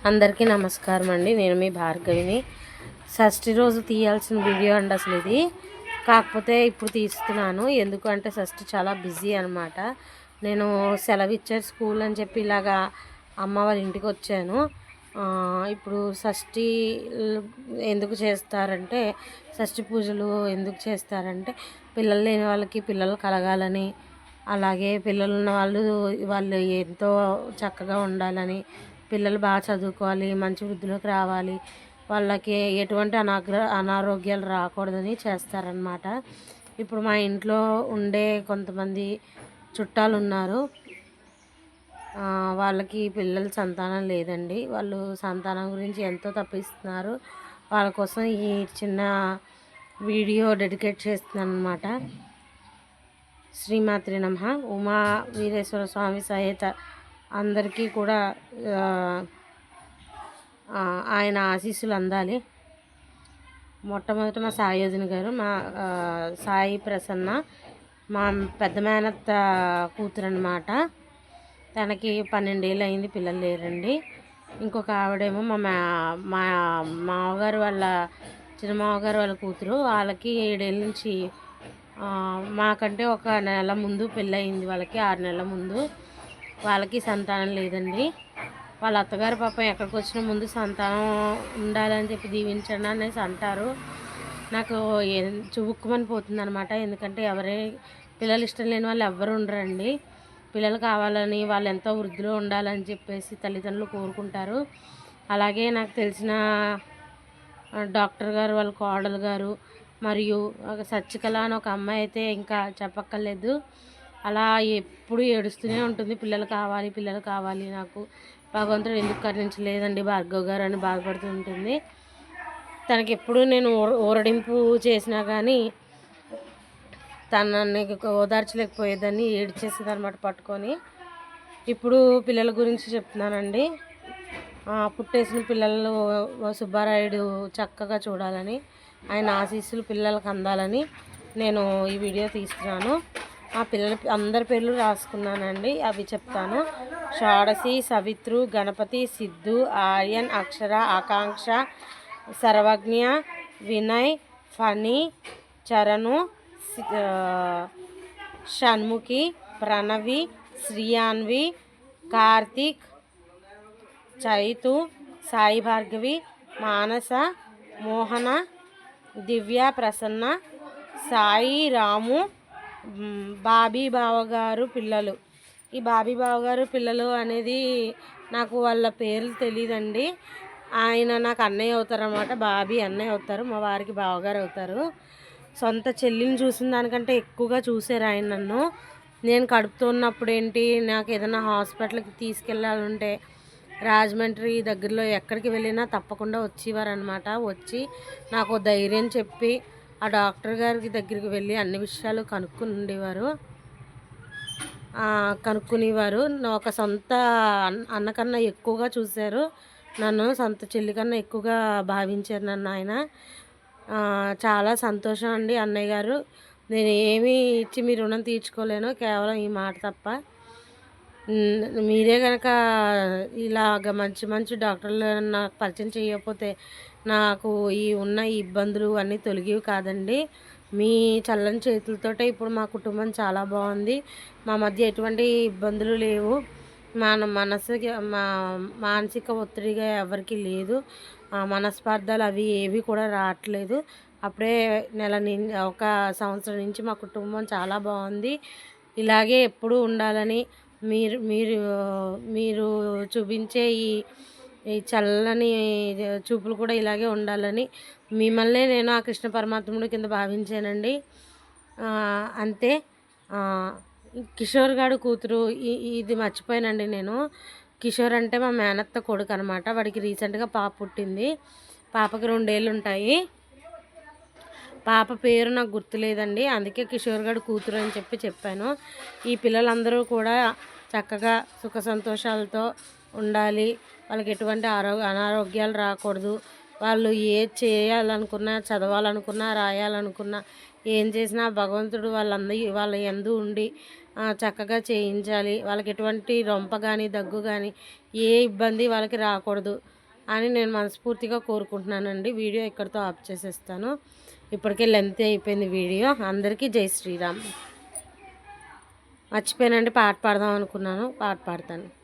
అందరికీ నమస్కారం అండి. నేను మీ భార్గవిని. షష్ఠి రోజు తీయాల్సిన వీడియో అండి అసలు ఇది. కాకపోతే ఇప్పుడు తీస్తున్నాను. ఎందుకంటే షష్ఠి చాలా బిజీ అనమాట. నేను సెలవు ఇచ్చారు స్కూల్ అని చెప్పి ఇలాగా అమ్మ వాళ్ళ ఇంటికి వచ్చాను. ఇప్పుడు షష్ఠి ఎందుకు చేస్తారంటే, షష్ఠి పూజలు ఎందుకు చేస్తారంటే పిల్లలు లేని వాళ్ళకి పిల్లలు కలగాలని, అలాగే పిల్లలు ఉన్న వాళ్ళు ఎంతో చక్కగా ఉండాలని, పిల్లలు బాగా చదువుకోవాలి, మంచి వృద్ధిలోకి రావాలి, వాళ్ళకి ఎటువంటి అనారోగ్యాలు రాకూడదని చేస్తారనమాట. ఇప్పుడు మా ఇంట్లో ఉండే కొంతమంది చుట్టాలు ఉన్నారు. వాళ్ళకి పిల్లలు సంతానం లేదండి. వాళ్ళు సంతానం గురించి ఎంతో తప్పిస్తున్నారు. వాళ్ళ కోసం ఈ చిన్న వీడియో డెడికేట్ చేస్తున్నాను అనమాట. శ్రీమాత్రి నమః. ఉమా వీరేశ్వర స్వామి సహిత అందరికీ కూడా ఆయన ఆశీస్సులు అందాలి. మొట్టమొదట మా సాయోజన గారు, మా సాయి ప్రసన్న, మా పెద్ద మేనత్త కూతురు అనమాట. తనకి 12 ఏళ్ళు అయింది, పిల్లలు లేరండి. ఇంకొక ఆవిడేమో మా మామగారు వాళ్ళ చిన్న మామగారు వాళ్ళ కూతురు, వాళ్ళకి 7 ఏళ్ళ నుంచి, మాకంటే ఒక నెల ముందు పెళ్ళయింది వాళ్ళకి, 6 నెలల ముందు. వాళ్ళకి సంతానం లేదండి. వాళ్ళ అత్తగారు పాపం ఎక్కడికి వచ్చిన ముందు సంతానం ఉండాలని చెప్పి దీవించండి అనేసి అంటారు. నాకు చువుక్కుమని పోతుంది అనమాట. ఎందుకంటే పిల్లలు ఇష్టం లేని వాళ్ళు ఎవ్వరు ఉండరండి. పిల్లలు కావాలని, వాళ్ళు ఎంతో వృద్ధిలో ఉండాలని చెప్పేసి తల్లిదండ్రులు కోరుకుంటారు. అలాగే నాకు తెలిసిన డాక్టర్ గారు వాళ్ళ కోడలు గారు, మరియు ఒక సచ్చికళ అని ఒక అమ్మాయి అయితే ఇంకా చెప్పక్కర్లేదు. అలా ఎప్పుడు ఏడుస్తూనే ఉంటుంది, పిల్లలు కావాలి పిల్లలు కావాలి, నాకు భగవంతుడు ఎందుకు కరుణించలేదండి భార్గవ్ గారు అని బాధపడుతూ ఉంటుంది. తనకి ఎప్పుడు నేను ఊరడింపు చేసినా కానీ తనని ఓదార్చలేకపోయేదాన్ని, ఏడ్చేసేది అనమాట పట్టుకొని. ఇప్పుడు పిల్లల గురించి చెప్తున్నానండి. పుట్టేసిన పిల్లలు సుబ్బారాయుడు చక్కగా చూడాలని, ఆయన ఆశీస్సులు పిల్లలకు అందాలని నేను ఈ వీడియో తీస్తున్నాను. ఆ పిల్లల అందరి పేర్లు రాసుకున్నానండి, అవి చెప్తాను. షాడసి, సవిత్రు, గణపతి, సిద్ధు, ఆర్యన్, అక్షర, ఆకాంక్ష, సర్వజ్ఞ, వినయ్, ఫణి, చరణు, షణ్ముఖి, ప్రణవి, శ్రీయాన్వి, కార్తిక్, చైతు, సాయి భార్గవి, మానస, మోహన, దివ్య, ప్రసన్న, సాయి, రాము, బాబీ బావగారు పిల్లలు. ఈ బాబీ బావగారు పిల్లలు అనేది నాకు వాళ్ళ పేర్లు తెలియదండి. ఆయన నాకు అన్నయ్య అవుతారు అన్నమాట. బాబీ అన్నయ్య అవుతారు, మా వారికి బావగారు అవుతారు. సొంత చెల్లిని చూసిన దానికంటే ఎక్కువగా చూసారు ఆయన నన్ను. నేను కడుపుతో ఉన్నప్పుడు ఏంటి, నాకు ఏదైనా హాస్పిటల్కి తీసుకెళ్ళాలంటే రాజమండ్రి దగ్గరలో ఎక్కడికి వెళ్ళినా తప్పకుండా వచ్చేవారు అనమాట. వచ్చి నాకు ధైర్యం చెప్పి ఆ డాక్టర్ గారికి దగ్గరికి వెళ్ళి అన్ని విషయాలు కనుక్కునేవారు. ఒక సొంత అన్న కన్నా ఎక్కువగా చూశారు నన్ను, సొంత చెల్లి కన్నా ఎక్కువగా భావించారు నన్ను ఆయన. చాలా సంతోషం అండి అన్నయ్య గారు. నేను ఏమీ ఇచ్చి మీ రుణం తీర్చుకోలేను, కేవలం ఈ మాట తప్ప. మీరే కనుక ఇలాగ మంచి మంచి డాక్టర్లు నాకు పరిచయం చేయకపోతే నాకు ఉన్న ఇబ్బందులు అన్నీ తొలగివి కాదండి. మీ చల్లని చేతులతోటే ఇప్పుడు మా కుటుంబం చాలా బాగుంది. మా మధ్య ఎటువంటి ఇబ్బందులు లేవు. మానసిక ఒత్తిడిగా ఎవరికి లేదు. మనస్పార్థాలు అవి ఏవి కూడా రావట్లేదు. అప్పుడే ఒక సంవత్సరం నుంచి మా కుటుంబం చాలా బాగుంది. ఇలాగే ఎప్పుడూ ఉండాలని, మీరు మీరు మీరు చూపించే ఈ చల్లని చూపులు కూడా ఇలాగే ఉండాలని మిమ్మల్నే నేను ఆ కృష్ణ పరమాత్ముడి కింద భావించానండి. అంతే. కిషోర్ గారు కూతురు, ఇది మర్చిపోయానండి నేను. కిషోర్ అంటే మా మేనత్త కొడుకు అనమాట. వాడికి రీసెంట్గా పాప పుట్టింది. పాపకి 2 ఏళ్ళు ఉంటాయి. పాప పేరు నాకు గుర్తులేదండి, అందుకే కిషోర్ గారు కూతురు అని చెప్పాను. ఈ పిల్లలందరూ కూడా చక్కగా సుఖ సంతోషాలతో ఉండాలి. వాళ్ళకి ఎటువంటి అనారోగ్యాలు రాకూడదు. వాళ్ళు ఏది చేయాలనుకున్నా, చదవాలనుకున్నా, రాయాలనుకున్నా, ఏం చేసినా భగవంతుడు వాళ్ళ యందు ఉండి చక్కగా చేయించాలి. వాళ్ళకి ఎటువంటి రొంప కానీ దగ్గు కానీ ఏ ఇబ్బంది వాళ్ళకి రాకూడదు అని నేను మనస్ఫూర్తిగా కోరుకుంటున్నానండి. వీడియో ఇక్కడితో ఆఫ్ చేసేస్తాను. ఇప్పటికే లెంత్ అయిపోయింది వీడియో. అందరికీ జై శ్రీరామ్. మర్చిపోయానండి, పాట పాడదాం అనుకున్నాను, పాట పాడతాను.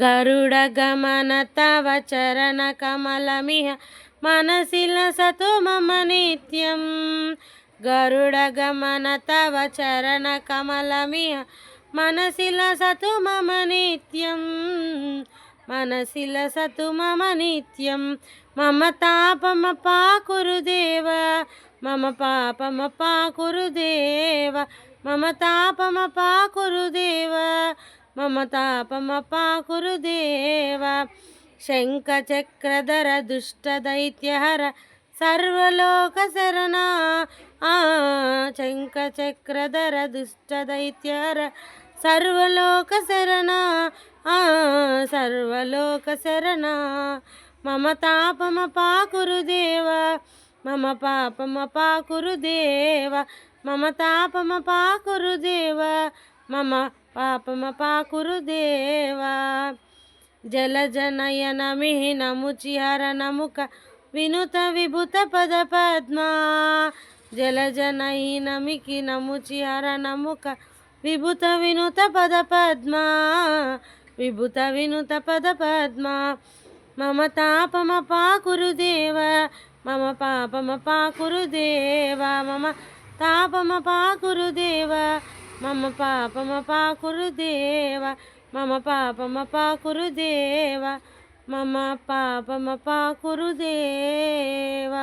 గరుడ గమన తవ చరణ కమలమిహ మనసిల సతు మమ నిత్యం. గరుడ గమన తవ చరణ కమలమిహ మనసిల సతు మమ నిత్యం. మనసిల సతు మమ నిత్యం. మమ తాపమ పాకురుదేవ మమ పాపమ పాకురుదేవ. మమ తాపమ పాకురుదేవ మమ తాపమ పాకురుదేవ. శంఖచక్రధర దుష్టదైత్యహర సర్వలోక శరణ. శంఖచక్రధర దుష్టదైత్యహర సర్వలోక శరణ. సర్వలోక శరణ. మమ తాపమ పాకురుదేవ మమ పాపమ పాకురుదేవ. మమ తాపమ పాకురుదేవ మమ పాపమ పాకురుదేవ. జలజనయన మిహిన ముచిహర నముక వినుత విభుత పద పద్మా. జలజనయన మికి నముచిహర నముక విభుత వినుత పద పద్మా. విభుత వినుత పద పద్మా. మమ తాపమ పాకురుదేవ మమ పాపమ పాకురుదేవ. మమ తాపమ పాకురుదేవ మమ పాపమ పాకురుదేవ. మమ పాపమ పాకురుదేవ మమ పాపమ పాకురుదేవ.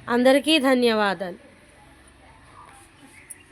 అందరికీ ధన్యవాదాలు.